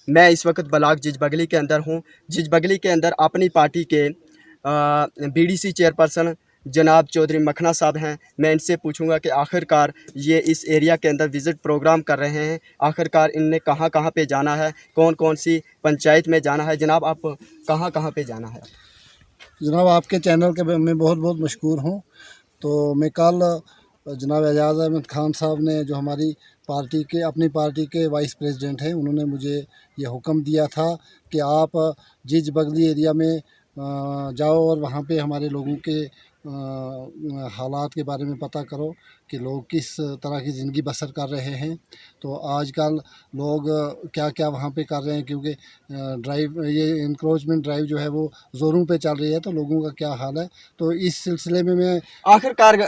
मैं इस वक्त ब्लॉक जिजबगली के अंदर हूँ। जिजबगली के अंदर अपनी पार्टी के बीडीसी चेयरपर्सन जनाब चौधरी मखना साहब हैं। मैं इनसे पूछूंगा कि आखिरकार ये इस एरिया के अंदर विज़िट प्रोग्राम कर रहे हैं, आखिरकार इनने कहाँ कहाँ पे जाना है, कौन कौन सी पंचायत में जाना है। जनाब, आप कहाँ कहाँ पे जाना है? जनाब, आपके चैनल के मैं बहुत बहुत मशहूर हूँ। तो मैं कल जनाब एजाज़ अहमद खान साहब ने, जो हमारी पार्टी के अपनी पार्टी के वाइस प्रेसिडेंट हैं, उन्होंने मुझे ये हुक्म दिया था कि आप जिज बगली एरिया में जाओ और वहाँ पे हमारे लोगों के हालात के बारे में पता करो कि लोग किस तरह की ज़िंदगी बसर कर रहे हैं। तो आजकल लोग क्या क्या वहाँ पे कर रहे हैं, क्योंकि ड्राइव ये इंक्रोचमेंट ड्राइव जो है वो ज़ोरों पे चल रही है, तो लोगों का क्या हाल है। तो इस सिलसिले में मैं आखिरकार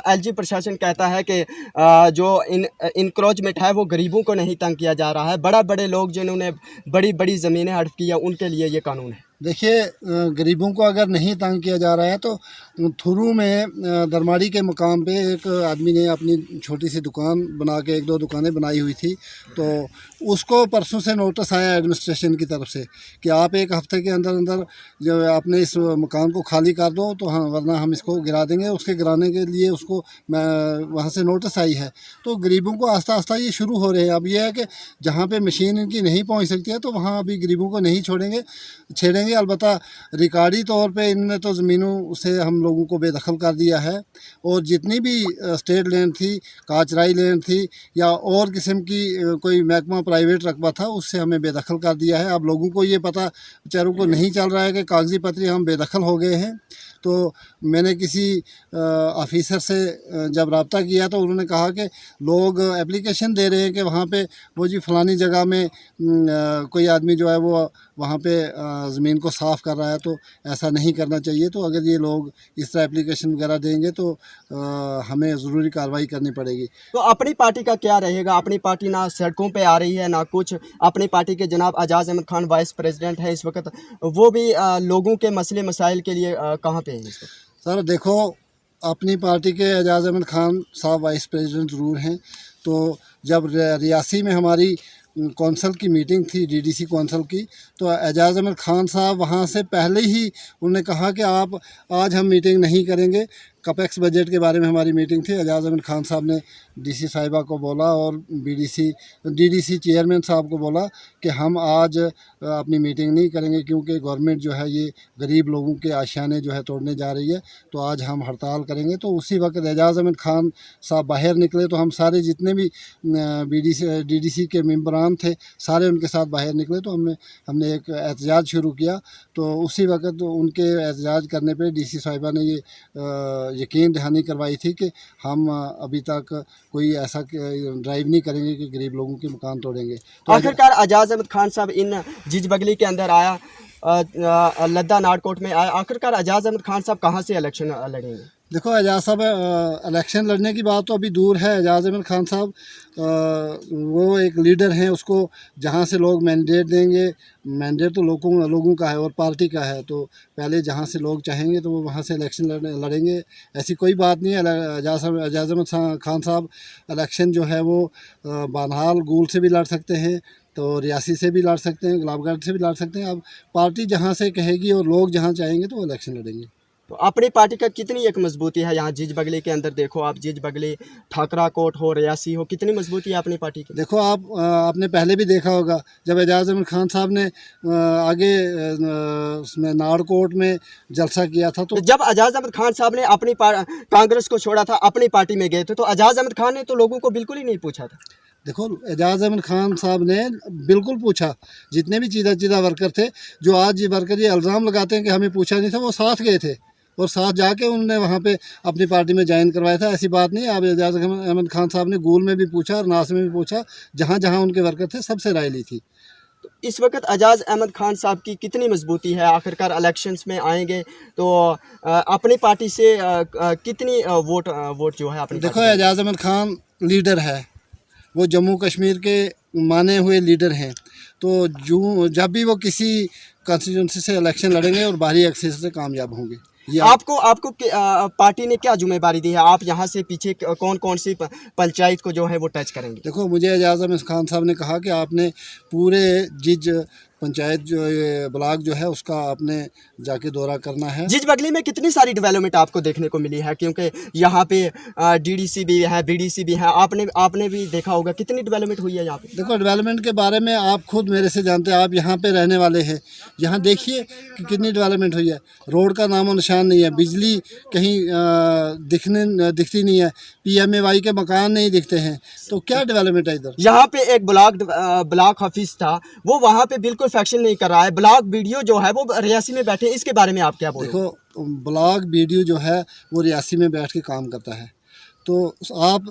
एलजी प्रशासन कहता है कि जो इंक्रोचमेंट है वो गरीबों को नहीं तंग किया जा रहा है, बड़े लोग जिन्होंने बड़ी बड़ी ज़मीनें हड़प की है उनके लिए ये कानून है। देखिए, गरीबों को अगर नहीं तंग किया जा रहा है तो थुरू में दरमाड़ी के मुकाम पे एक आदमी ने अपनी छोटी सी दुकान बना के, एक दो दुकानें बनाई हुई थी, तो उसको परसों से नोटिस आया एडमिनिस्ट्रेशन की तरफ से कि आप एक हफ्ते के अंदर अंदर जो आपने इस मकान को खाली कर दो, तो हाँ, वरना हम इसको गिरा देंगे। उसके गिराने के लिए उसको वहाँ से नोटिस आई है। तो गरीबों को आस्ता आस्ता ये शुरू हो रहे हैं। अब ये है कि जहाँ पे मशीन इनकी नहीं पहुँच सकती है तो वहाँ अभी गरीबों को नहीं छेड़ेंगे। अलबत्ता रिकॉर्डी तौर पे इनने तो ज़मीनों से हम लोगों को बेदखल कर दिया है, और जितनी भी स्टेट लैंड थी, काचराई लैंड थी, या और किस्म की कोई महकमा प्राइवेट रकबा था, उससे हमें बेदखल कर दिया है। अब लोगों को ये पता बेचारों को नहीं चल रहा है कि कागजी पत्री हम बेदखल हो गए हैं। तो मैंने किसी ऑफिसर से जब रब्ता किया तो उन्होंने कहा कि लोग एप्लीकेशन दे रहे हैं कि वहाँ पे वो जी फ़लानी जगह में कोई आदमी जो है वो वहाँ पे ज़मीन को साफ़ कर रहा है, तो ऐसा नहीं करना चाहिए। तो अगर ये लोग इस तरह एप्लीकेशन वगैरह देंगे तो हमें ज़रूरी कार्रवाई करनी पड़ेगी। तो अपनी पार्टी का क्या रहेगा? अपनी पार्टी ना सड़कों पे आ रही है ना कुछ। अपनी पार्टी के जनाब एजाज अहमद खान वाइस प्रेसिडेंट है इस वक्त, वो भी लोगों के मसले मसाइल के लिए कहाँ पे है इस वक्त? सर देखो, अपनी पार्टी के एजाज़ अहमद खान साहब वाइस प्रेसिडेंट ज़रूर हैं। तो जब रियासी में हमारी कौंसल की मीटिंग थी, डीडीसी कौंसल की, तो एजाज़ अहमद खान साहब वहाँ से पहले ही उन्होंने कहा कि आप आज हम मीटिंग नहीं करेंगे। कपेक्स बजट के बारे में हमारी मीटिंग थी। एजाज़ अहमद खान साहब ने डीसी साहिबा को बोला और डीडीसी चेयरमैन साहब को बोला कि हम आज अपनी मीटिंग नहीं करेंगे, क्योंकि गवर्नमेंट जो है ये गरीब लोगों के आशियाने जो है तोड़ने जा रही है, तो आज हम हड़ताल करेंगे। तो उसी वक्त एजाज़ अहमद खान साहब बाहर निकले, तो हम सारे जितने भी डीडीसी के मेंबरान थे सारे उनके साथ बाहर निकले। तो हमने एक एहतजाज शुरू किया। तो उसी वक्त उनके एहतजाज करने पर डीसी साहिबा ने ये यकीन दहानी करवाई थी कि हम अभी तक कोई ऐसा ड्राइव नहीं करेंगे कि गरीब लोगों के मकान तोड़ेंगे। तो आखिरकार एजाज अहमद खान साहब इन जिजबगली के अंदर आया, लद्दा नारकोट में आया। आखिरकार एजाज अहमद खान साहब कहाँ से इलेक्शन लड़ेंगे? देखो, एजाज साहब इलेक्शन लड़ने की बात तो अभी दूर है। एजाज अहमद खान साहब वो एक लीडर हैं, उसको जहाँ से लोग मैंडेट देंगे, मैंडेट तो लोगों का है और पार्टी का है, तो पहले जहाँ से लोग चाहेंगे तो वो वहाँ से इलेक्शन लड़ेंगे। ऐसी कोई बात नहीं है। एजाज अहमद खान साहब इलेक्शन जो है वो बानहाल गूल से भी लड़ सकते हैं, तो रियासी से भी लड़ सकते हैं, गुलाबगढ़ से भी लड़ सकते हैं। अब पार्टी जहाँ से कहेगी और लोग जहाँ चाहेंगे तो वो इलेक्शन लड़ेंगे। तो अपनी पार्टी का कितनी एक मजबूती है यहाँ जिजबगली के अंदर? देखो आप, जिजबगली, ठाकरा कोट हो, रियासी हो, कितनी मजबूती है अपनी पार्टी की? देखो, आपने पहले भी देखा होगा जब एजाज अहमद खान साहब ने आगे उसमें नारकोट में जलसा किया था, तो जब एजाज अहमद खान साहब ने अपनी कांग्रेस को छोड़ा था, अपनी पार्टी में गए थे, तो एजाज अहमद खान ने तो लोगों को बिल्कुल ही नहीं पूछा था। देखो, एजाज अहमद खान साहब ने बिल्कुल पूछा। जितने भी चीदा वर्कर थे, जो आज ये वर्कर ये इल्ज़ाम लगाते हैं कि हमें पूछा नहीं था, वो साथ गए थे और साथ जाके उन्होंने वहाँ पे अपनी पार्टी में ज्वाइन करवाया था। ऐसी बात नहीं है। अब एजाज अहमद खान साहब ने गूल में भी पूछा और नास में भी पूछा, जहाँ जहाँ उनके वर्कर थे सबसे राय ली थी। तो इस वक्त एजाज अहमद खान साहब की कितनी मजबूती है? आखिरकार इलेक्शंस में आएंगे तो अपनी पार्टी से कितनी वोट जो है अपनी? देखो, एजाज अहमद खान लीडर है, वो जम्मू कश्मीर के माने हुए लीडर हैं। तो जब भी वो किसी कंस्टिट्यूंसी से इलेक्शन लड़ेंगे और बाहरी एक्सेस से कामयाब होंगे। ये आपको आपको पार्टी ने क्या जिम्मेदारी दी है? आप यहाँ से पीछे कौन कौन सी पंचायत को जो है वो टच करेंगे? देखो, मुझे एजाज़ अहमद खान साहब ने कहा कि आपने पूरे जिज पंचायत जो ये ब्लॉक जो है उसका आपने जाके दौरा करना है। जिज बगली में कितनी सारी डेवलपमेंट आपको देखने को मिली है, क्योंकि यहाँ पे डीडीसी भी है, बीडीसी भी है, आपने भी देखा होगा कितनी डेवलपमेंट हुई है यहाँ पे? देखो, डेवलपमेंट के बारे में आप खुद मेरे से जानते हैं, आप यहाँ पे रहने वाले हैं। यहाँ देखिए कि कितनी डेवलपमेंट हुई है। रोड का नामो निशान नहीं है, बिजली कहीं दिखती नहीं है, PMAY के मकान नहीं दिखते हैं, तो क्या डेवलपमेंट है इधर? यहाँ पे एक ब्लॉक ऑफिस था, वो वहाँ पे बिल्कुल फैक्शन नहीं कर रहा है। ब्लॉक वीडियो जो है वो रियासी में बैठे हैं, इसके बारे में आप क्या बोल रहे हैं? देखो, ब्लॉक वीडियो जो है वो रियासी में बैठ के काम करता है, तो आप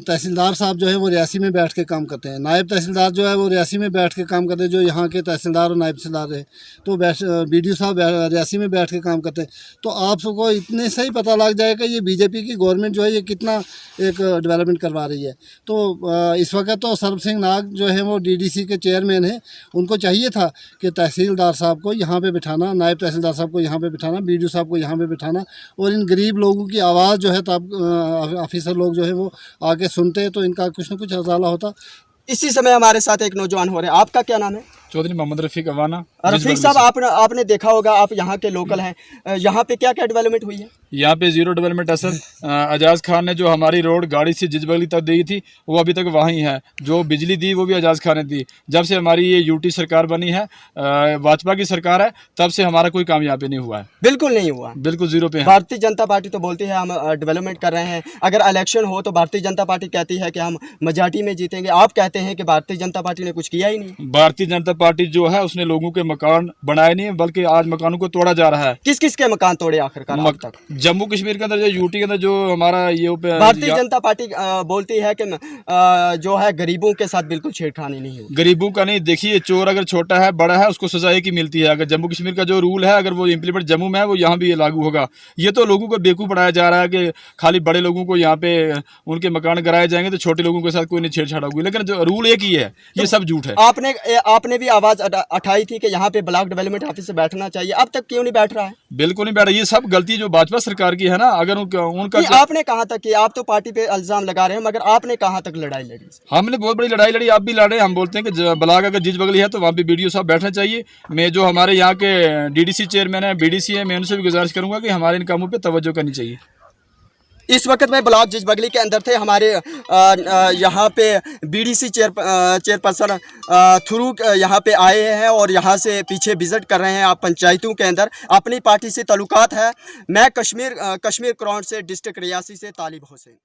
तहसीलदार साहब जो है वो रियासी में बैठ के काम करते हैं, नायब तहसीलदार जो है वो रियासी में बैठ के काम करते हैं, जो यहाँ के तहसीलदार और नायब तहसीलदार रहे, तो BDO साहब रियासी में बैठ के काम करते हैं। तो आप सबको इतने से ही पता लग जाएगा ये बीजेपी की गवर्नमेंट जो है ये कितना एक डेवलपमेंट करवा रही है। तो इस वक्त तो सरब सिंह नाग जो है वो DDC के चेयरमैन हैं, उनको चाहिए था कि तहसीलदार साहब को यहाँ पर बिठाना, नायब तहसीलदार साहब को यहाँ पर बिठाना, BDO साहब को यहाँ पर बिठाना, और इन गरीब लोगों की आवाज़ जो है तब ऑफिसर लोग जो है वो आगे सुनते तो इनका कुछ न कुछ हवाला होता। इसी समय हमारे साथ एक नौजवान हो रहे हैं, आपका क्या नाम है? चौधरी मोहम्मद रफीक अवाना। रफीक साहब, आपने देखा होगा, आप यहाँ के लोकल हैं, यहाँ पे क्या क्या डेवलपमेंट हुई है? यहाँ पे जीरो डेवलपमेंट है सर। एजाज खान ने जो हमारी रोड गाड़ी से जिजबगली तक दी थी वो अभी तक वहीं है। जो बिजली दी वो भी एजाज खान ने दी। जब से हमारी ये UT सरकार बनी है, भाजपा की सरकार है, तब से हमारा कोई काम यहाँ पे नहीं हुआ है। बिल्कुल नहीं हुआ, बिल्कुल जीरो पे है। भारतीय जनता पार्टी तो बोलती है हम डेवलपमेंट कर रहे हैं, अगर इलेक्शन हो तो भारतीय जनता पार्टी कहती है कि हम मेजॉरिटी में जीतेंगे। आप कहते हैं कि भारतीय जनता पार्टी ने कुछ किया ही नहीं। भारतीय जनता पार्टी जो है उसने लोगों के मकान बनाए नहीं, बल्कि आज मकानों को तोड़ा जा रहा है। किस किस के मकान तोड़े आखिरकार अब तक? जम्मू कश्मीर के अंदर जो UT के अंदर जो हमारा ये भारतीय जनता पार्टी बोलती है कि जो है गरीबों के साथ बिल्कुल छेड़खानी नहीं है। गरीबों का नहीं, देखिए चोर अगर छोटा है बड़ा है उसको सजा एक ही मिलती है। अगर जम्मू कश्मीर का जो रूल है अगर वो इम्प्लीमेंट जम्मू में है वो यहाँ भी ये लागू होगा। ये तो लोगों को बेवकूफ़ बनाया जा रहा है कि खाली बड़े लोगों को यहाँ पे उनके मकान कराए जाएंगे तो छोटे लोगों के साथ कोई नहीं छेड़छाड़ होगी, लेकिन जो रूल एक ही है, ये सब झूठ है। आपने भी आवाज़ उठाई थी कि यहाँ पे ब्लॉक डेवलपमेंट ऑफिस से बैठना चाहिए, अब तक क्यों नहीं बैठ रहा है? बिल्कुल नहीं बैठ रहा। ये सब गलती जो भाजपा सरकार की है ना। अगर उनका आपने कहाँ तक किया? आप तो पार्टी पे इल्जाम लगा रहे हैं, मगर आपने कहाँ तक लड़ाई लड़ी? हमने बहुत बड़ी लड़ाई लड़ी, आप भी लड़ रहे हैं। हम बोलते हैं कि ब्लॉक अगर जिज बगली है तो वहाँ पे BDO साहब बैठना चाहिए। मैं जो हमारे यहाँ के DDC चेयरमैन है, BDC है, मैं उनसे भी गुजारिश करूँगा कि हमारे इन कामों पर तवज्जो करनी चाहिए। इस वक्त में ब्लॉक जिज बगली के अंदर थे। हमारे यहाँ पे BDC चेयरपर्सन थ्रू यहाँ पे आए हैं और यहाँ से पीछे विजिट कर रहे हैं। आप पंचायतों के अंदर अपनी पार्टी से ताल्लुकात है। मैं कश्मीर क्राउन से डिस्ट्रिक्ट रियासी से तालिब हुसैन।